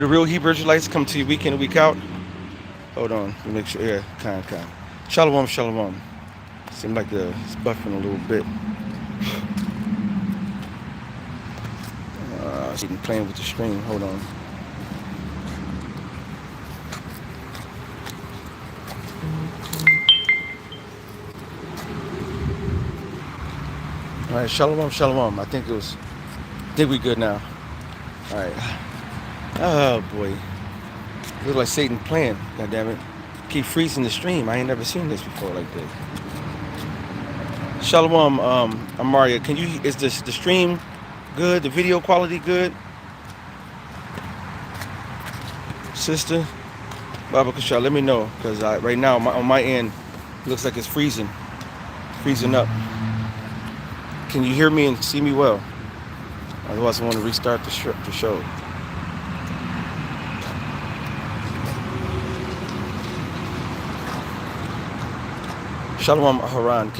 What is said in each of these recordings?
The real Hebrew Israelites come to you week in and week out. Hold on, let me make sure. Yeah, kind. Shalom, shalom. Seems like it's buffering a little bit. So you can playing with the stream. Hold on. All right, shalom, shalom. I think we good now. All right. Oh boy, looks like Satan playing. God damn it. Keep freezing the stream. I ain't never seen this before like this. Shalom, Amaria. Is the stream good? The video quality good? Sister? Baba Kasha, let me know. Because right now, on my end, looks like it's freezing up. Can you hear me and see me well? Otherwise, I want to restart the show. Shalom Haran.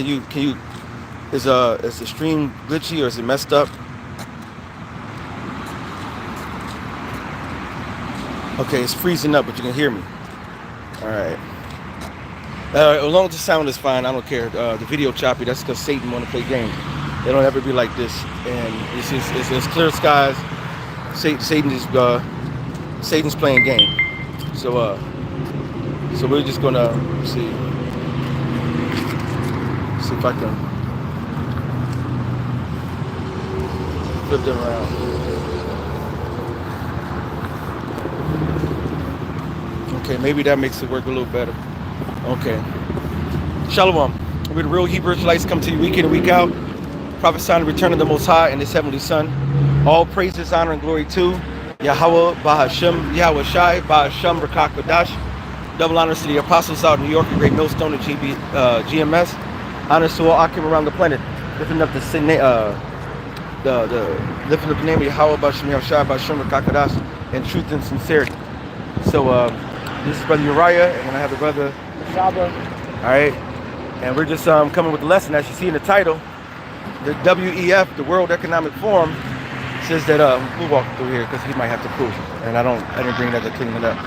Is the stream glitchy or is it messed up? Okay, it's freezing up, but you can hear me. All right. As long as the sound is fine, I don't care. The video choppy. That's because Satan want to play games. They don't ever be like this, and it's clear skies. Satan's playing game. So we're just gonna see if I can flip them around. Okay, maybe that makes it work a little better. Okay. Shalom. We're the real Hebrew Israelites come to you week in and week out. Prophesying the return of the Most High and His Heavenly Son. All praises, honor, and glory to Yahweh, Bahashem, Yahweh Shai, Bahashem, Rakak Kadash. Double honors to the apostles out in New York, the Great Millstone, and GMS. Honors to all Akim around the planet. Lifting up lifting up the name of Yahweh, Bahashem, Yahweh Shai, Bahashem, Rakak Kadash, in truth and sincerity. So this is Brother Uriah, and I have the brother Shaba. All right, and we're just coming with the lesson. As you see in the title, the WEF, the World Economic Forum, says that we'll walk through here because he might have to prove it, and I didn't bring that to clean it up.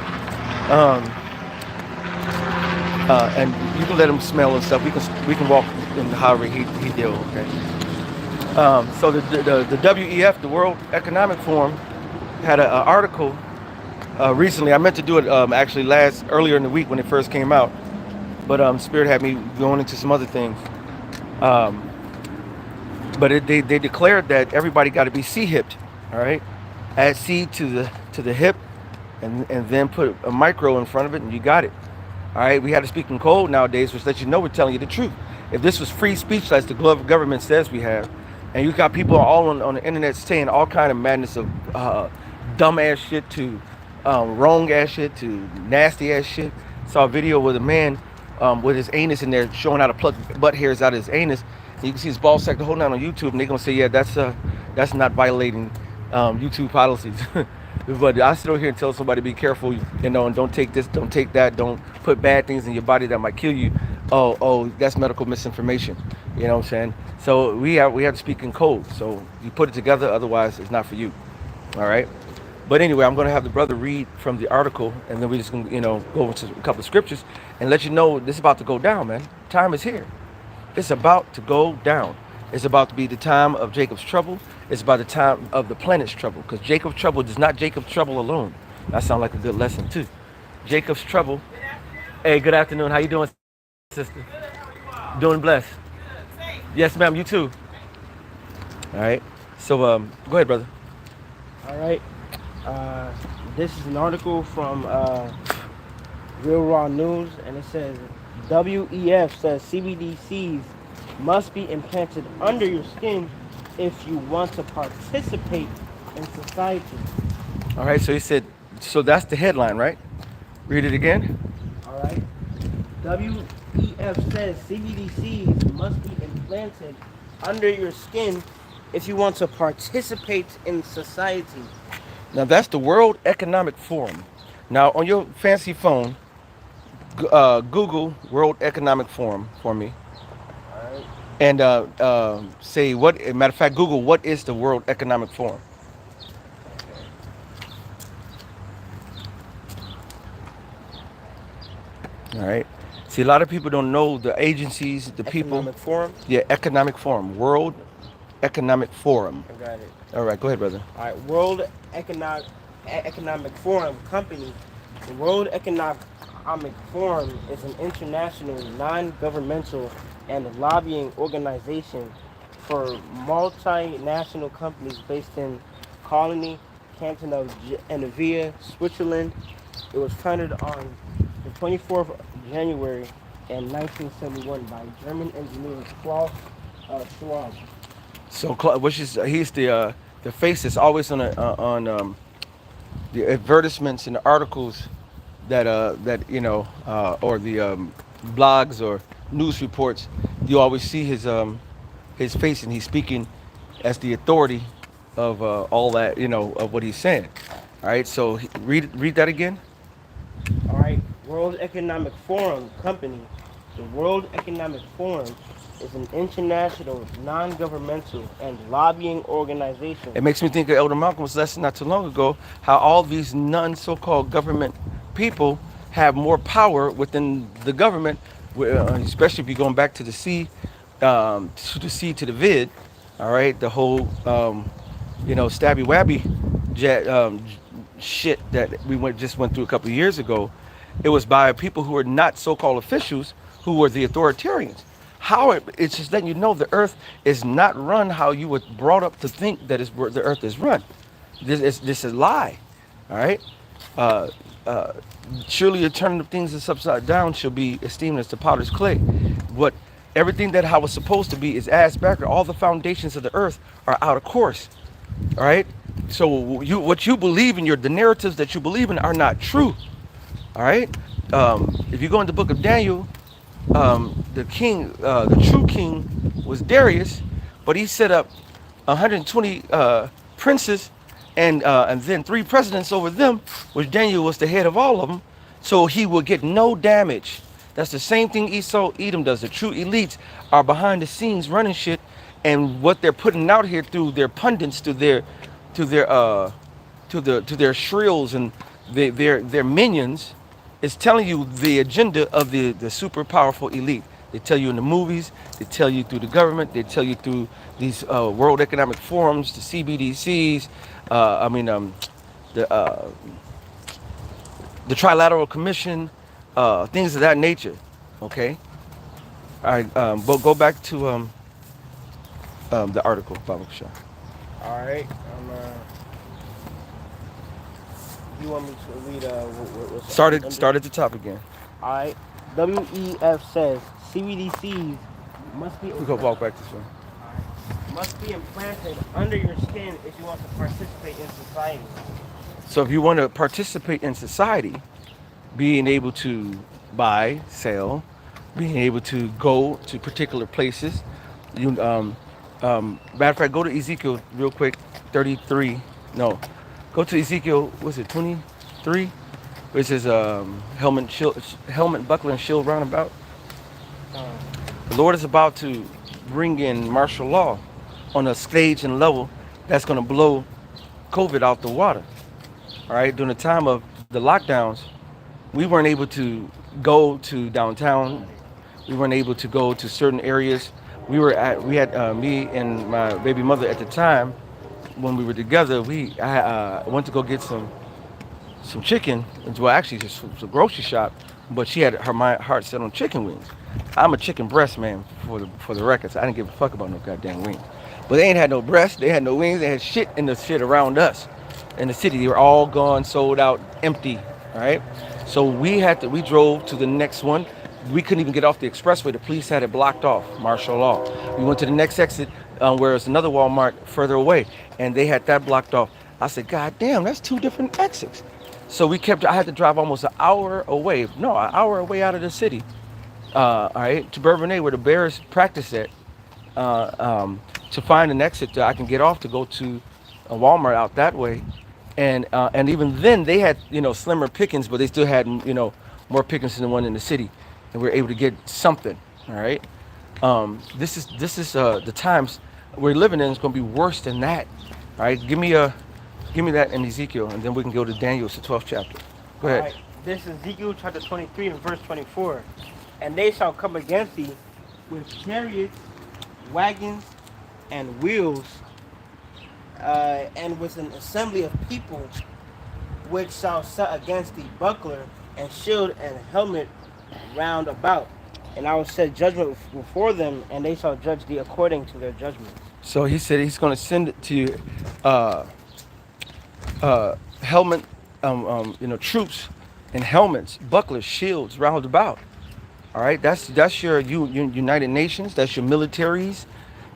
And you can let him smell and stuff. We can walk in however he deal. Okay. So the WEF, the World Economic Forum, had an article recently. I meant to do it actually earlier in the week when it first came out, but Spirit had me going into some other things. But they declared that everybody got to be C-hipped, all right? Add C to the hip, and then put a micro in front of it, and you got it, all right? We had to speak in code nowadays, which lets you know we're telling you the truth. If this was free speech, as the government says we have, and you got people all on the internet saying all kind of madness of dumb ass shit to wrong ass shit to nasty ass shit. Saw a video with a man with his anus in there showing how to pluck butt hairs out of his anus. You can see his ball sack the whole night on YouTube, and they're gonna say, yeah, that's not violating YouTube policies. But I sit over here and tell somebody to be careful, and don't take this, don't take that, don't put bad things in your body that might kill you. Oh, that's medical misinformation. You know what I'm saying? So we have to speak in code. So you put it together, otherwise it's not for you. All right. But anyway, I'm going to have the brother read from the article, and then we're just going to, go into a couple of scriptures and let you know this is about to go down, man. Time is here. It's about to go down. It's about to be the time of Jacob's trouble. It's about the time of the planet's trouble, because Jacob's trouble is not Jacob's trouble alone. That sounds like a good lesson too. Jacob's trouble. Hey, good afternoon. How you doing, sister? Doing blessed. Yes, ma'am. You too. All right. So, go ahead, brother. All right. This is an article from Real Raw News, and it says WEF says CBDCs must be implanted under your skin if you want to participate in society. All right, so he said, so that's the headline, right? Read it again. All right. WEF says CBDCs must be implanted under your skin if you want to participate in society. Now that's the World Economic Forum. Now on your fancy phone, Google World Economic Forum for me. All right. And say what, matter of fact, Google, what is the World Economic Forum? All right. See, a lot of people don't know the agencies, the people. Economic Forum. Yeah, Economic Forum, World Economic Forum. I got it. All right, go ahead, brother. All right, Economic Forum Company. The World Economic Forum is an international, non-governmental, and lobbying organization for multinational companies based in Colony, Canton of Geneva, Switzerland. It was founded on the 24th of January in 1971 by German engineer Klaus Schwab. So, which is he's the face that's always on the advertisements and the articles that or the blogs or news reports. You always see his face, and he's speaking as the authority of all that of what he's saying. All right, so read that again. All right, World Economic Forum Company. The World Economic Forum is an international, non-governmental, and lobbying organization. It makes me think of Elder Malcolm's lesson not too long ago, how all these so-called government people have more power within the government, especially if you're going back to the sea, to the vid. All right, the whole stabby wabby shit that we just went through a couple of years ago. It was by people who were not so-called officials, who were the authoritarians. It's just letting you know the earth is not run how you were brought up to think that the earth is run. This is a lie. All right. Surely the turning of things is upside down shall be esteemed as the potter's clay. Everything that how it's supposed to be is ass backward. All the foundations of the earth are out of course. All right. So what you believe in, the narratives that you believe in are not true. All right. If you go in the book of Daniel, the true king was Darius, but he set up 120 princes and then 3 presidents over them, which Daniel was the head of all of them, so he would get no damage. That's the same thing Edom does. The true elites are behind the scenes running shit, and what they're putting out here through their pundits, to their shrills and their minions, is telling you the agenda of the super powerful elite. They tell you in the movies, they tell you through the government, they tell you through these World Economic Forums, the CBDCs, the Trilateral Commission, things of that nature. Okay. All right. But go back to the article, Baba Shah. All right. You want me to read what's Start at the top again. All right. WEF says CBDCs must be We go walk back this way. must be implanted under your skin if you want to participate in society. So if you want to participate in society, being able to buy, sell, being able to go to particular places, matter of fact, go to Ezekiel real quick, 33. No, go to Ezekiel. Was it 23? Which is helmet, buckler, and shield roundabout. The Lord is about to bring in martial law on a stage and level that's going to blow COVID out the water. All right, during the time of the lockdowns, we weren't able to go to downtown. We weren't able to go to certain areas. We had me and my baby mother at the time, when we were together. I went to go get some chicken. Well, actually, just a grocery shop. But she had her heart set on chicken wings. I'm a chicken breast man for the record. So I didn't give a fuck about no goddamn wings. But they ain't had no breast. They had no wings. They had shit in the shit around us in the city. They were all gone, sold out, empty. All right. So we drove to the next one. We couldn't even get off the expressway. The police had it blocked off, martial law. We went to the next exit where it's another Walmart further away, and they had that blocked off. I said, God damn, that's 2 different exits. So I had to drive almost an hour away out of the city, all right, to Bourbonnais, where the Bears practice at, to find an exit that I can get off to go to a Walmart out that way. And even then they had, slimmer pickings, but they still had, more pickings than the one in the city. And we were able to get something, all right? This is the times we're living in is going to be worse than that, all right? Give me that in Ezekiel, and then we can go to Daniel, it's the 12th chapter. Go ahead. All right. This is Ezekiel chapter 23 and verse 24. And they shall come against thee with chariots, wagons, and wheels, and with an assembly of people, which shall set against thee buckler and shield and helmet round about. And I will set judgment before them, and they shall judge thee according to their judgments. So he said he's going to send it to you, uh, helmet, troops and helmets, bucklers, shields round about. All right, that's your United Nations. That's your militaries.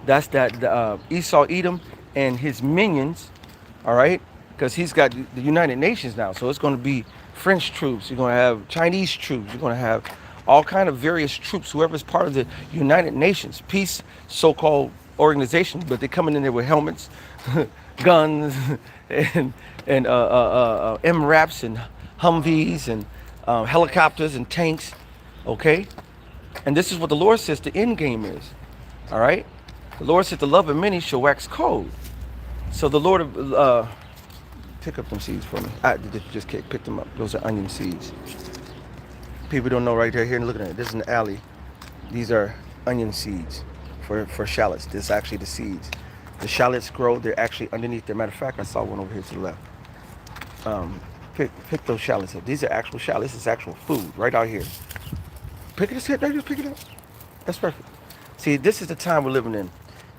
That's that Esau Edom and his minions. All right, because he's got the United Nations now. So it's going to be French troops. You're going to have Chinese troops. You're going to have all kind of various troops. Whoever's part of the United Nations peace so-called organization, but they're coming in there with helmets, guns, and MRAPs and Humvees and helicopters and tanks. Okay, and this is what the Lord says the end game is. All right, the Lord said the love of many shall wax cold. So the Lord, pick up them seeds for me. I just pick them up. Those are onion seeds. People don't know right there. Here, look at it. This is an alley. These are onion seeds for shallots. This is actually the seeds. The shallots grow. They're actually underneath there. Matter of fact, I saw one over here to the left. Pick those shallots up. These are actual shallots. This is actual food right out here. Pick it up. Just pick it up. That's perfect. See, this is the time we're living in.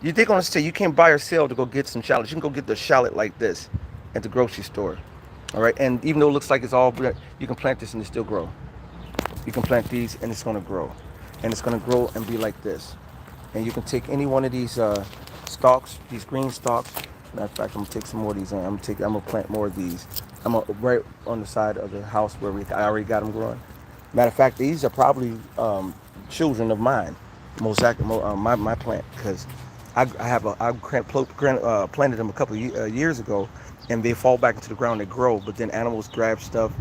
They're going to say you can't buy or sell to go get some shallots. You can go get the shallot like this at the grocery store. All right. And even though it looks like it's all, you can plant this and it still grow. You can plant these and it's going to grow. And it's going to grow and be like this. And you can take any one of these stalks, these green stalks. Matter of fact, I'm going to take some more of these. I'm going to plant more of these. I'm right on the side of the house where I already got them growing. Matter of fact, these are probably children of mine. My plant, because I planted them a couple of years ago, and they fall back into the ground. They grow, but then animals grab stuff,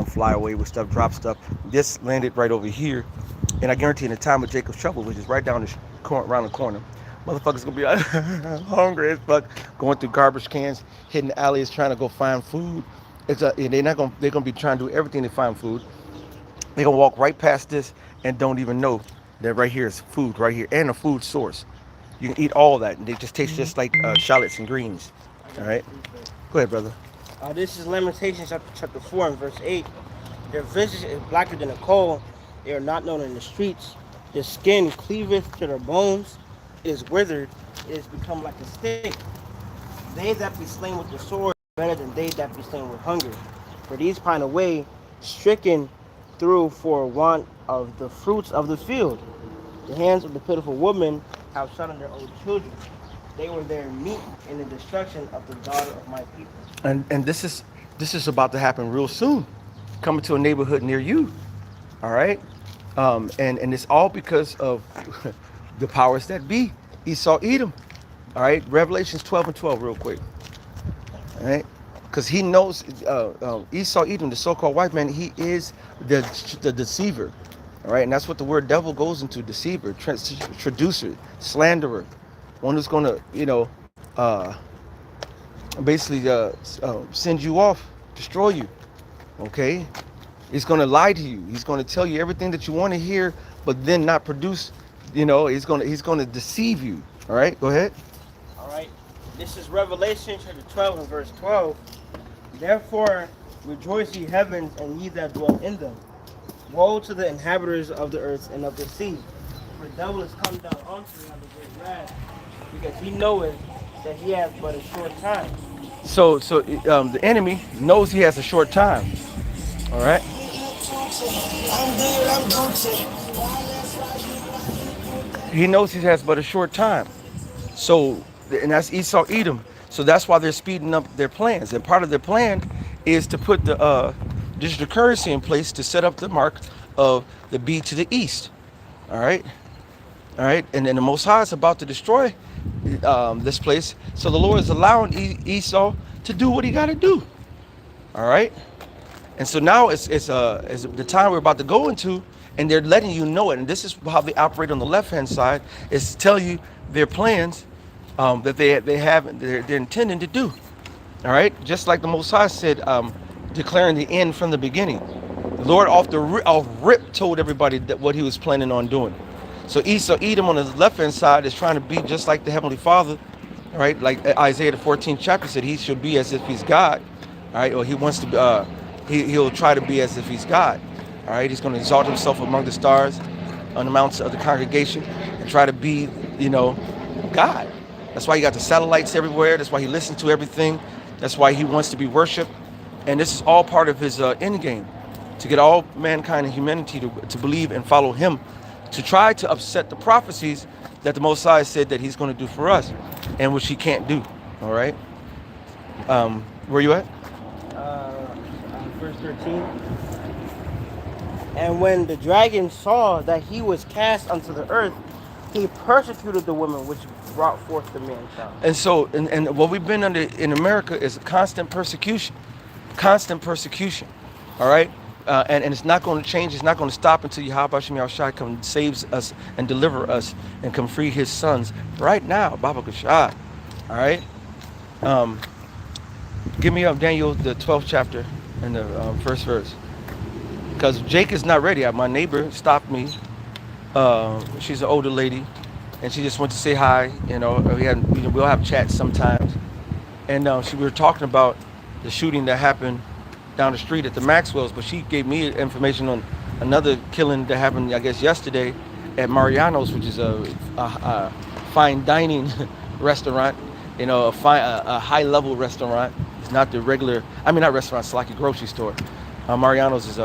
fly away with stuff, drop stuff. This landed right over here, and I guarantee in the time of Jacob's trouble, which is right down around the corner, motherfuckers gonna be hungry as fuck, going through garbage cans, hitting alleys, trying to go find food. They're gonna be trying to do everything to find food. They're gonna walk right past this and don't even know that right here is food right here and a food source. You can eat all that, and they just taste just like shallots and greens. All right, go ahead, brother. This is Lamentations chapter 4 and verse 8. Their visage is blacker than a coal. They are not known in the streets. Their skin cleaveth to their bones. It is withered. It is become like a stick. They that be slain with the sword are better than they that be slain with hunger. For these pine away, stricken through for want of the fruits of the field. The hands of the pitiful woman have shut on their own children. They were their meat in the destruction of the daughter of my people. And this is about to happen real soon, coming to a neighborhood near you. All right, and it's all because of the powers that be, Esau Edom. All right, Revelations 12 and 12, real quick. All right, because he knows Esau Edom, the so-called white man, he is the deceiver. All right, and that's what the word devil goes into: deceiver, traducer, slanderer, one who's going to, basically send you off, destroy you. Okay, he's going to lie to you. He's going to tell you everything that you want to hear, but then not produce. He's going to deceive you. All right, go ahead. All right, this is Revelation chapter 12 and verse 12. Therefore rejoice ye heavens, and ye that dwell in them. Woe to the inhabitants of the earth and of the sea, for the devil is come down unto you on the great wrath, because he knoweth that he hath but a short time. So the enemy knows he has a short time. All right. He knows he has but a short time. So, and that's Esau Edom. So that's why they're speeding up their plans. And part of their plan is to put the digital currency in place to set up the mark of the B to the east. All right. All right. And then the Most High is about to destroy this place. So the Lord is allowing Esau to do what he got to do. All right. And so now it's the time we're about to go into, and they're letting you know it. And this is how they operate on the left-hand side, is to tell you their plans that they're intending to do. All right. Just like the Most High said, declaring the end from the beginning. The Lord off rip told everybody that what he was planning on doing. So Esau, Edom on the left-hand side is trying to be just like the Heavenly Father, all right? Like Isaiah the 14th chapter said, he should be as if he's God, all right? Or he wants to, he'll try to be as if he's God, all right? He's going to exalt himself among the stars on the mountains of the congregation and try to be, God. That's why he got the satellites everywhere. That's why he listens to everything. That's why he wants to be worshipped. And this is all part of his end game, to get all mankind and humanity to believe and follow him, to try to upset the prophecies that the Most High said that he's going to do for us, and which he can't do. All right. Where you at? Verse 13. And when the dragon saw that he was cast unto the earth, he persecuted the woman which brought forth the man child. And so, and what we've been under in America is constant persecution. Constant persecution. All right? And it's not going to change. It's not going to stop until Yahweh Shem Yahushua comes and saves us and deliver us and come free his sons right now. Baba Kashad. All right? Give me up Daniel, the 12th chapter and the first verse. Because Jake is not ready. My neighbor stopped me. She's an older lady, and she just went to say hi. We'll have chats sometimes. And we were talking about the shooting that happened down the street at the Maxwell's, but she gave me information on another killing that happened, I guess, yesterday at Mariano's, which is a fine dining restaurant, a high-level restaurant. It's not the regular, not restaurant, it's like a grocery store. Mariano's is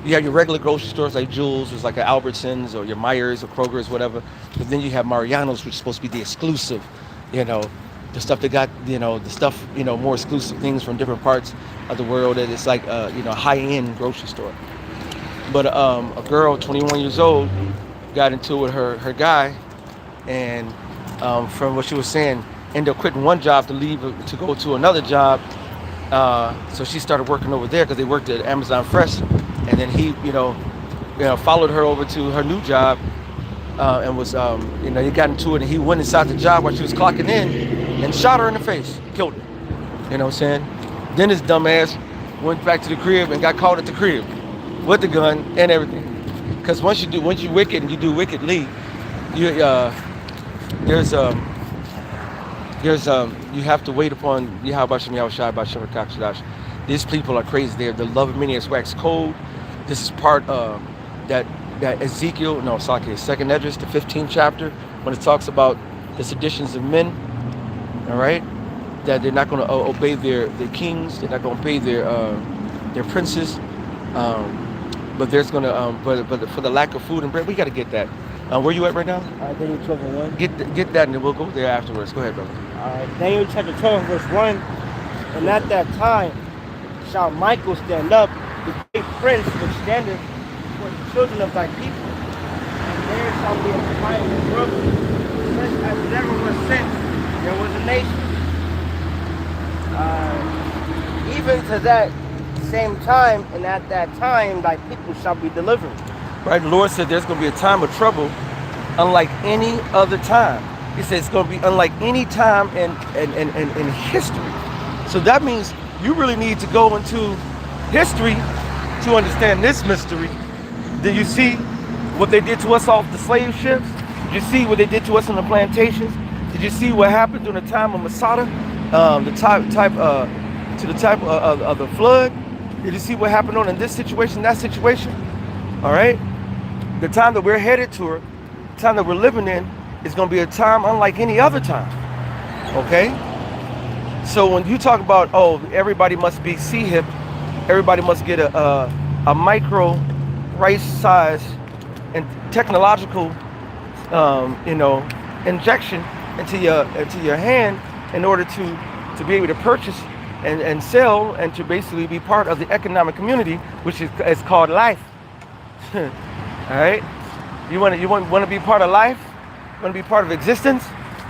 you have your regular grocery stores like Jewel's, it's like an Albertsons or your Myers or Kroger's, whatever. But then you have Mariano's, which is supposed to be the exclusive, the stuff that got, the stuff, more exclusive things from different parts of the world. That it's like, high-end grocery store. But a girl, 21 years old, got into it with her guy, and from what she was saying, ended up quitting one job to leave to go to another job. So she started working over there because they worked at Amazon Fresh, and then he, followed her over to her new job, and was, he got into it, and he went inside the job while she was clocking in, and shot her in the face, killed her. You know what I'm saying? Then his dumb ass went back to the crib and got caught at the crib with the gun and everything. Because once you wicked and you do wickedly, you have to wait upon Yahweh Shem Yahushua by Shem Kakshadash. These people are crazy. They're the love of many has waxed cold. This is part of that Ezekiel, no, Sake, second Esdras, the 15th chapter, when it talks about the seditions of men. All right, that they're not going to obey their kings. They're not going to obey their princes. But there's going to but for the lack of food and bread, we got to get that. Where you at right now? Daniel 12:1. Get that, and then we'll go there afterwards. Go ahead, brother. Daniel chapter 12, verse 1. And at that time shall Michael stand up, the great prince which standeth for the children of thy people. And there shall be a quiet and trouble, such as never was since there was a nation. Even to that same time, and at that time thy people shall be delivered. Right, the Lord said there's going to be a time of trouble unlike any other time. He said it's going to be unlike any time in history. So that means you really need to go into history to understand this mystery. Did you see what they did to us off the slave ships? Did you see what they did to us on the plantations? Did you see what happened during the time of Masada? The type of the flood? Did you see what happened in this situation, that situation? All right? The time that we're headed to, the time that we're living in, is going to be a time unlike any other time. Okay? So when you talk about, everybody must be sea-hipped, everybody must get a micro rice size and technological, injection into your hand in order to be able to purchase and sell and to basically be part of the economic community, which is called life. All right, you want to be part of life, want to be part of existence,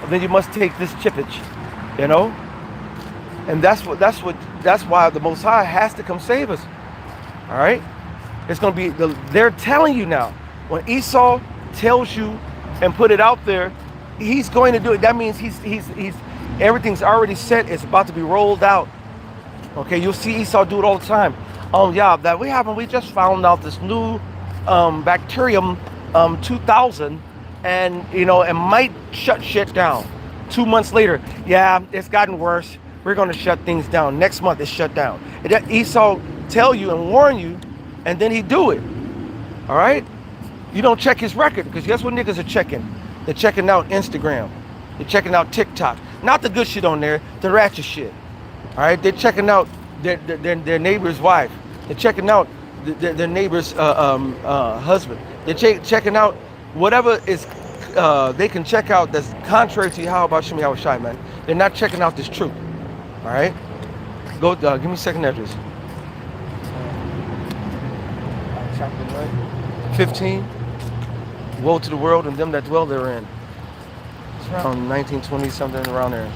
then you must take this chippage, and that's why the Most High has to come save us. All right, it's going to be they're telling you now. When Esau tells you and put it out there, he's going to do it. That means he's everything's already set. It's about to be rolled out. Okay, you'll see Esau do it all the time. Yeah, that we just found out this new bacterium 2000, and it might shut shit down. 2 months later, yeah, it's gotten worse. We're gonna shut things down. Next month it's shut down. Esau tell you and warn you, and then he do it. All right? You don't check his record, because guess what niggas are checking? They're checking out Instagram. They're checking out TikTok. Not the good shit on there, the ratchet shit. All right? They're checking out their neighbor's wife. They're checking out their neighbor's husband. They're checking out whatever is they can check out that's contrary to Yahweh Shem Yahweh Shai, man. They're not checking out this truth. All right? Go, give me second address. Chapter what? 15. Woe to the world and them that dwell therein. It's around 1920 something, around there.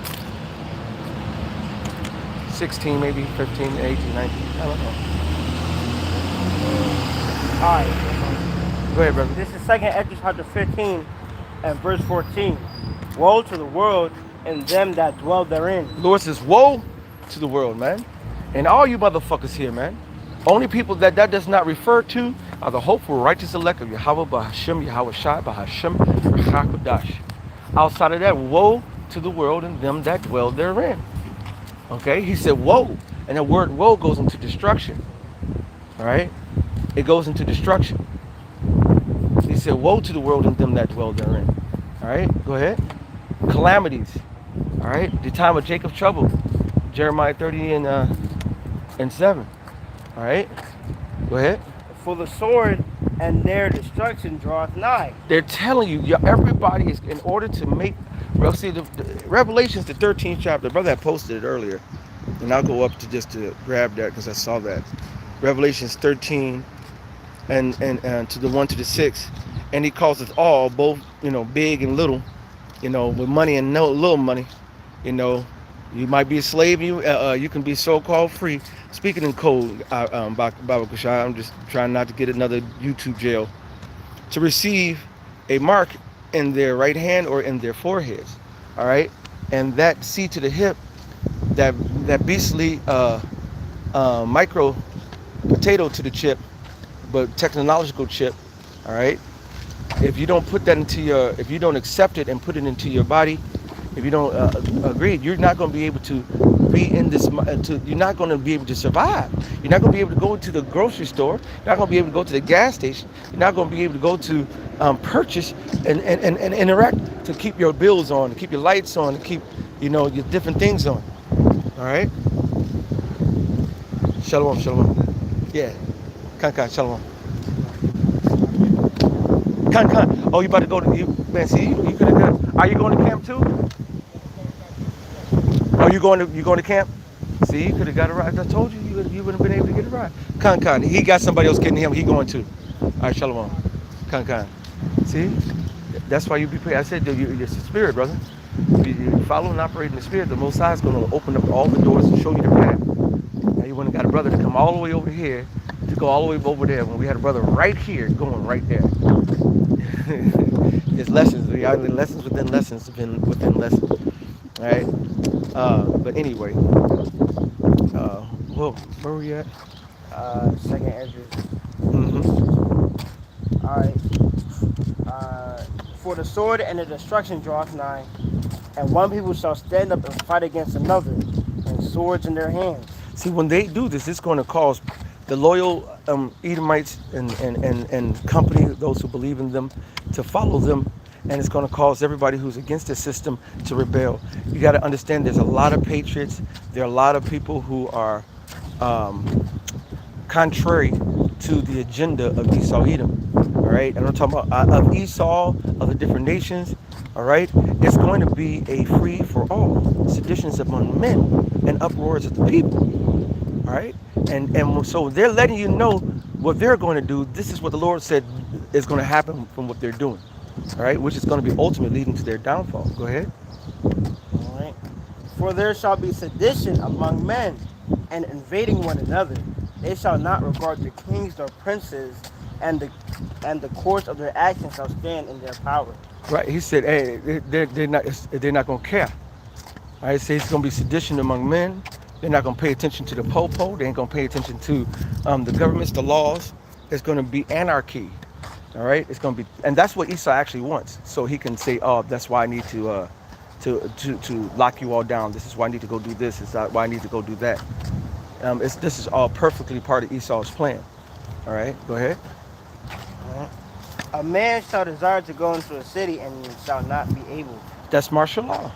16 maybe, 15, 18, 19. I don't know. All right. Go ahead, brother. This is Second Esdras chapter 15 and verse 14. Woe to the world and them that dwell therein. Lord says, woe to the world, man. And all you motherfuckers here, man. Only people that does not refer to are the hopeful, righteous elect of Yahweh Bahashem, Yahweh Shai, Bahashem, Rechakodash. Outside of that, woe to the world and them that dwell therein. Okay? He said, woe. And the word woe goes into destruction. All right? It goes into destruction. He said, woe to the world and them that dwell therein. All right? Go ahead. Calamities. All right? The time of Jacob's trouble. Jeremiah 30 and 7. All right? Go ahead. For the sword and their destruction draweth nigh. They're telling you, everybody is, in order to make, well, see, the Revelations, the 13th chapter, brother had posted it earlier, and I'll go up to just to grab that because I saw that. Revelations 13 and to the 1 to the 6, and he calls us all, both, big and little, with money and no little money, you might be a slave, you can be so-called free. Speaking in code, Baba Kushai, I'm just trying not to get another YouTube jail. To receive a mark in their right hand or in their foreheads, all right? And that C to the hip, that beastly micro potato to the chip, but technological chip, all right? If you don't put that if you don't accept it and put it into your body, if you don't agree, you're not going to be able to be in this, you're not going to be able to survive. You're not going to be able to go to the grocery store. You're not going to be able to go to the gas station. You're not going to be able to go to purchase and interact to keep your bills on, to keep your lights on, to keep, your different things on. All right? Shalom, shalom. Yeah. Kan, shalom. Kan. Oh, you about to go to, man, see, you could have done. Are you going to camp too? Oh, you going to camp? See, you could have got a ride. I told you, you would have been able to get a ride. Kan. He got somebody else getting him. He going too. All right, shalom. Kan. See, that's why you be praying. I said, it's the spirit, brother. You follow and operate in the spirit. The Most High is going to open up all the doors and show you the path. Now you wouldn't got a brother to come all the way over here to go all the way over there when we had a brother right here going right there. It's lessons. We are lessons within lessons within lessons. All right. But anyway, whoa, where were we at? Second Esdras. Mm-hmm. All right. For the sword and the destruction draweth nigh, and one people shall stand up and fight against another, and swords in their hands. See, when they do this, it's going to cause the loyal Edomites and company, those who believe in them, to follow them. And it's going to cause everybody who's against the system to rebel. You got to understand there's a lot of patriots. There are a lot of people who are contrary to the agenda of Esau Edom. All right. And I'm talking about of Esau, of the different nations. All right. It's going to be a free for all. Seditions among men and uproars of the people. All right. And so they're letting you know what they're going to do. This is what the Lord said is going to happen from what they're doing. All right, which is going to be ultimately leading to their downfall. Go ahead. All right. For there shall be sedition among men, and invading one another. They shall not regard the kings nor princes, and the course of their actions shall stand in their power. Right. He said, hey, they're not going to care. All right. So it's going to be sedition among men, They're not going to pay attention to the popo. They ain't going to pay attention to the governments, the laws. It's going to be anarchy. All right, it's going to be, and that's what Esau actually wants. So he can say, "Oh, that's why I need to lock you all down. This is why I need to go do this. This is why I need to go do that." This is all perfectly part of Esau's plan. All right, go ahead. A man shall desire to go into a city and shall not be able. That's martial law.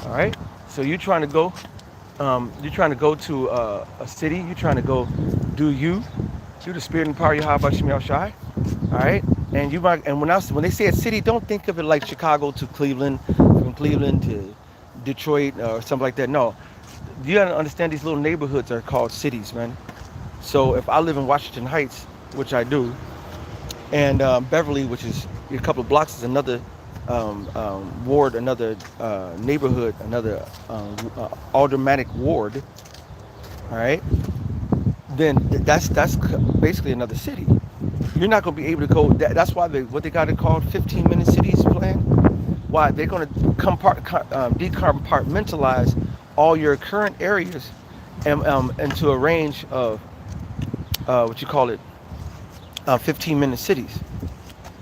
All right. So you're trying to go. You're trying to go to a city. You're trying to go do you, do the spirit and power of Yahweh Shemel Shai. All right. And you might. And when they say a city, don't think of it like Chicago to Cleveland, from Cleveland to Detroit or something like that. No. You gotta understand these little neighborhoods are called cities, man. So if I live in Washington Heights, which I do, and Beverly, which is a couple of blocks, is another ward, another neighborhood, another aldermanic ward. All right, then that's basically another city. You're not going to be able to go. That's why what they got it called 15-minute cities plan. Why they're going to decompartmentalize all your current areas and into a range of what you call it, 15-minute cities.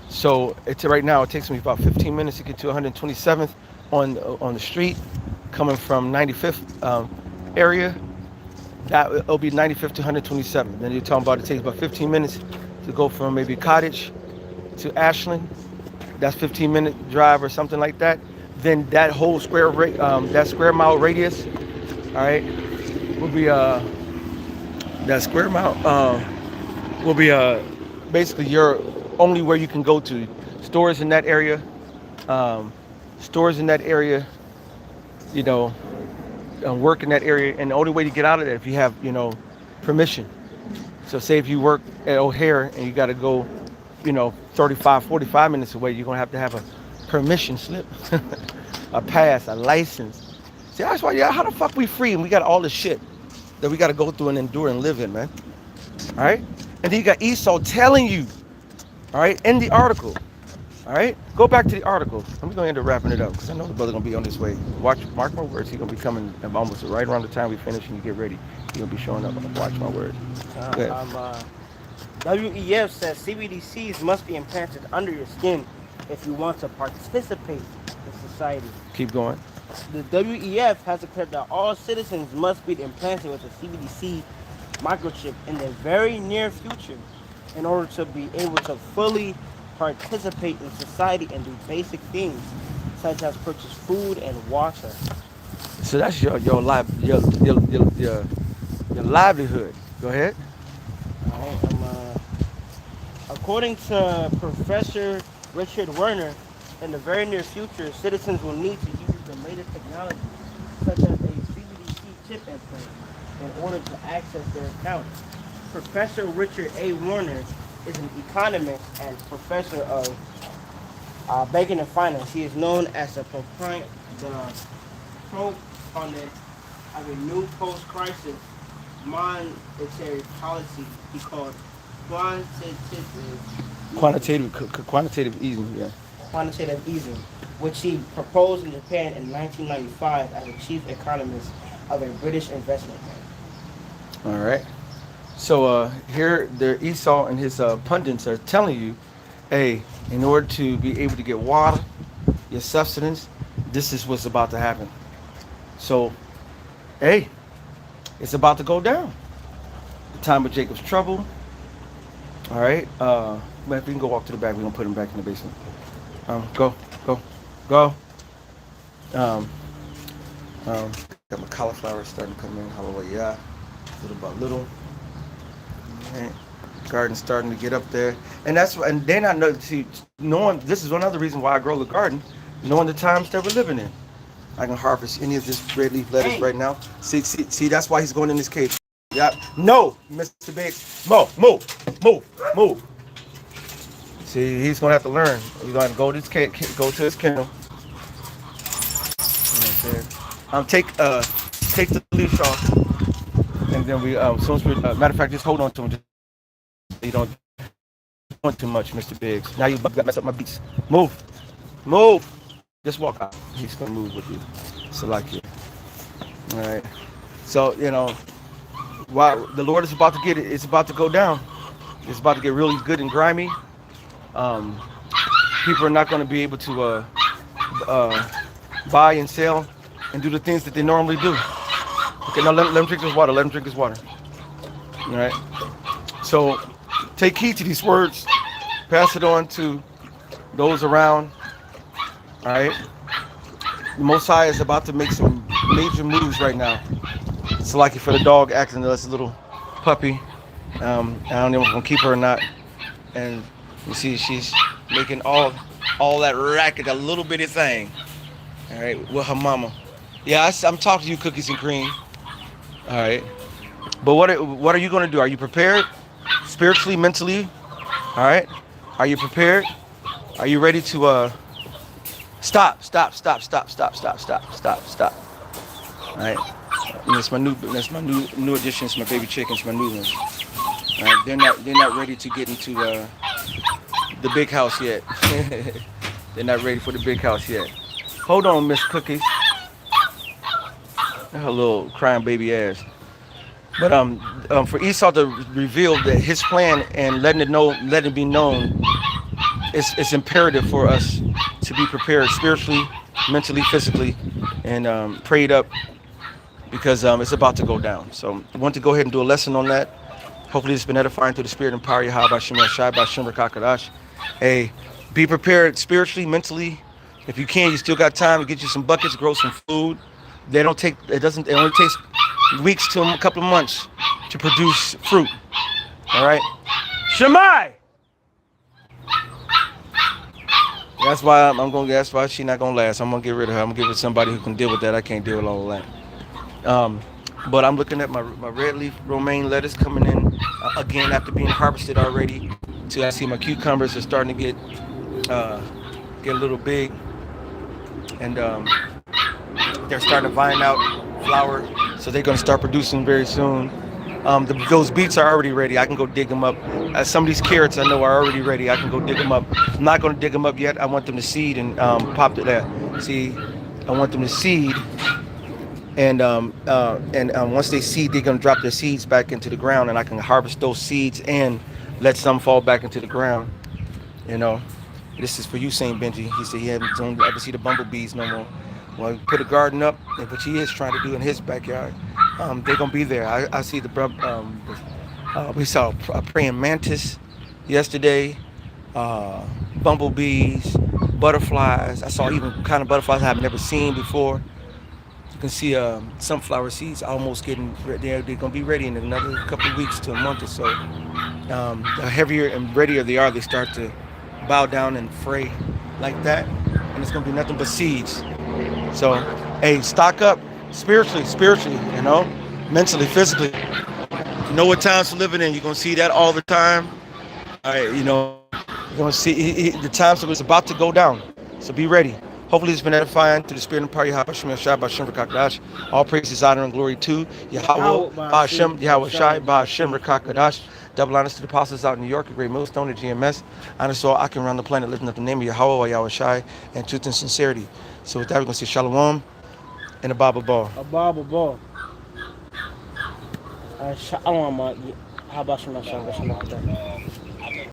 So right now it takes me about 15 minutes to get to 127th on the street, coming from 95th area. That it'll be 95th to 127th. Then you're talking about it takes about 15 minutes to go from maybe Cottage to Ashland. That's 15-minute drive or something like that. Then that whole square mile radius, all right, will be that square mile will be basically your only where you can go to. Stores in that area, you know, work in that area, and the only way to get out of that if you have, permission. So say if you work at O'Hare and you got to go, 35, 45 minutes away, you're gonna have to have a permission slip, a pass, a license. See, that's why, how the fuck we free and we got all this shit that we got to go through and endure and live in, man. All right, and then you got Esau telling you, all right, in the article. All right, go back to the article. I'm going to end up wrapping it up because I know the brother going to be on his way. Mark my words. He's going to be coming almost right around the time we finish and you get ready. He's going to be showing up. Watch my words. WEF says CBDCs must be implanted under your skin if you want to participate in society. Keep going. The WEF has declared that all citizens must be implanted with a CBDC microchip in the very near future in order to be able to fully participate in society and do basic things such as purchase food and water. So that's your livelihood. Go ahead. All right, according to Professor Richard Werner, in the very near future, citizens will need to use the latest technology, such as a CBDC chip implant, in order to access their account. Professor Richard A. Werner is an economist and professor of banking and finance. He is known as the proponent of a new post-crisis monetary policy he called quantitative easing. Yeah. Quantitative easing, which he proposed in Japan in 1995 as a chief economist of a British investment bank. All right. So here, Esau and his pundits are telling you, hey, in order to be able to get water, your sustenance, this is what's about to happen. So, hey, it's about to go down. The time of Jacob's trouble. All right. But if we can go walk to the back, we're going to put him back in the basement. Go. Got my cauliflower starting to come in. Hallelujah. Little by little. Right. Garden's starting to get up there, and then I know. See, knowing this is another reason why I grow the garden, knowing the times that we're living in. I can harvest any of this red leaf lettuce right now. See, that's why he's going in this cage. Yeah, no, Mr. Biggs, move. See, he's gonna have to learn. He's gonna go to his go to his kennel. You know what I'm saying? Take the leash off. And then we, as soon as we, matter of fact, just hold on to him. You don't want too much, Mr. Biggs. Now you mess up my beats. Move. Just walk out. He's gonna move with you. Salakia. All right. So, while the Lord is about to get it, it's about to go down. It's about to get really good and grimy. Um, People are not going to be able to uh, buy and sell and do the things that they normally do. Okay, now let him drink this water. Let him drink his water. All right. So take heed to these words. Pass it on to those around. All right. The Most High is about to make some major moves right now. It's lucky for the dog acting as a little puppy. I don't know if I'm gonna keep her or not. And you see, she's making all that racket, a little bitty thing. All right, with her mama. Yeah, I'm talking to you, Cookies and Cream. All right. But what are you gonna do? Are you prepared, spiritually, mentally? All right. Are you prepared? Are you ready to stop? All right. And that's my new addition. It's my baby chicken. It's my new one. All right. They're not ready to get into the big house yet. They're not ready for the big house yet. Hold on, Miss Cookies. Her little crying baby ass. But for Esau to reveal that his plan and letting it be known, it's imperative for us to be prepared spiritually, mentally, physically, and prayed up because it's about to go down. So I want to go ahead and do a lesson on that. Hopefully it's been edifying through the spirit and power. Yahweh Shem Yashai B'Shem Rakakadash. Hey, be prepared spiritually, mentally. If you can, you still got time to get you some buckets, grow some food. It only takes weeks to a couple of months to produce fruit. All right. Shemai! That's why she's not gonna last. I'm gonna get rid of her. I'm gonna give it to somebody who can deal with that. I can't deal with all of that. But I'm looking at my red leaf romaine lettuce coming in again after being harvested already. So I see my cucumbers are starting to get a little big, and they're starting to vine out, flower. So they're gonna start producing very soon. Those beets are already ready. I can go dig them up. Some of these carrots I know are already ready. I can go dig them up. I'm not going to dig them up yet. I want them to seed and pop it there. See, I want them to seed, and once they seed, they're going to drop their seeds back into the ground, and I can harvest those seeds and let some fall back into the ground. This is for you, Saint Benji. He said he don't ever see the bumblebees no more. Well, he put a garden up, which he is trying to do in his backyard. They're gonna be there. I see we saw a praying mantis yesterday, bumblebees, butterflies. I saw even kind of butterflies I've never seen before. You can see sunflower seeds almost getting ready. They're gonna be ready in another couple of weeks to a month or so. The heavier and readier they are, they start to bow down and fray like that, and it's gonna be nothing but seeds. So, hey, stock up spiritually, mentally, physically. You know what times we're living in. You're gonna see that all the time. All right, you're gonna see the times that it's about to go down. So be ready. Hopefully it's been edifying to the spirit and power. Yahweh Shem Yashai B'Shem Rakakadash. All praises, honor, and glory to Yahweh B'Shem Yahweh Shai B'Shem Rakakadash. Double honors to the apostles out in New York, a great millstone at GMS. Honors to all I can run the planet, lifting up the name of Yahweh Yahweh Shai and truth and sincerity. So with that, we're gonna say Shalom and a Bible ball. A Bible ball. Shalom, how about some